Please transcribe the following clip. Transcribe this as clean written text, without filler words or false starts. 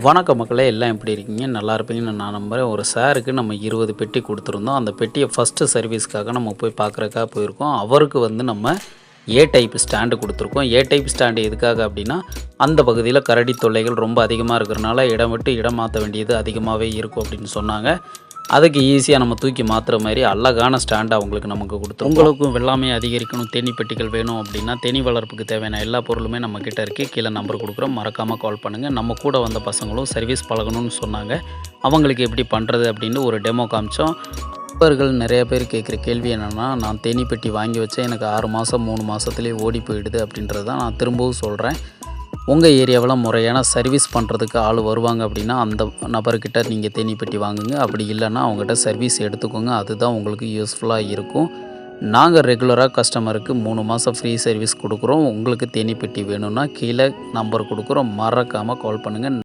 வணக்கம் மக்களே, எல்லாம் எப்படி இருக்கீங்க? நல்லா இருப்பீங்கன்னு நான் நம்புகிறேன். ஒரு சாருக்கு நம்ம 20 பெட்டி கொடுத்துருந்தோம். அந்த பெட்டியை ஃபஸ்ட்டு சர்வீஸ்க்காக நம்ம போய் பார்க்குறக்காக போயிருக்கோம். அவருக்கு வந்து நம்ம ஏ டைப் ஸ்டாண்டு கொடுத்துருக்கோம். ஏ டைப் ஸ்டாண்டு எதுக்காக அப்படின்னா, அந்த பகுதியில் கரடி தொல்லைகள் ரொம்ப அதிகமாக இருக்கிறனால இடம் விட்டு இடம் மாற்ற வேண்டியது அதிகமாகவே இருக்கும் அப்படின்னு சொன்னாங்க. அதுக்கு ஈஸியாக நம்ம தூக்கி மாற்றுற மாதிரி அழகான ஸ்டாண்டு அவங்களுக்கு நமக்கு கொடுத்துருக்கோம். உங்களுக்கும் வெள்ளாமை அதிகரிக்கணும், தேனீ பெட்டிகள் வேணும் அப்படின்னா, தேனீ வளர்ப்புக்கு தேவையான எல்லா பொருளுமே நம்மக்கிட்ட இருக்குது. கீழே நம்பர் கொடுக்குறோம், மறக்காமல் கால் பண்ணுங்கள். நம்ம கூட வந்த பசங்களும் சர்வீஸ் பழகணும்னு சொன்னாங்க. அவங்களுக்கு எப்படி பண்ணுறது அப்படின்னு ஒரு டெமோ காமிச்சோம். நண்பர்கள் நிறைய பேர் கேட்குற கேள்வி என்னென்னா, நான் தேனீ பெட்டி வாங்கி வச்சேன், எனக்கு 6 மாதம் 3 மாதத்துலேயே ஓடி போயிடுது அப்படின்றது தான் நான் திரும்பவும் சொல்கிறேன். உங்கள் ஏரியாவில் முறையான சர்வீஸ் பண்ணுறதுக்கு ஆள் வருவாங்க அப்படின்னா, அந்த நபர்கிட்ட நீங்கள் தேனீ பெட்டி வாங்குங்க. அப்படி இல்லைன்னா அவங்ககிட்ட சர்வீஸ் எடுத்துக்கோங்க. அதுதான் உங்களுக்கு யூஸ்ஃபுல்லாக இருக்கும். நாங்கள் ரெகுலராக கஸ்டமருக்கு 3 மாதம் ஃப்ரீ சர்வீஸ் கொடுக்குறோம். உங்களுக்கு தேனீ பெட்டி வேணும்னா கீழே நம்பர் கொடுக்குறோம், மறக்காமல் கால் பண்ணுங்கள்.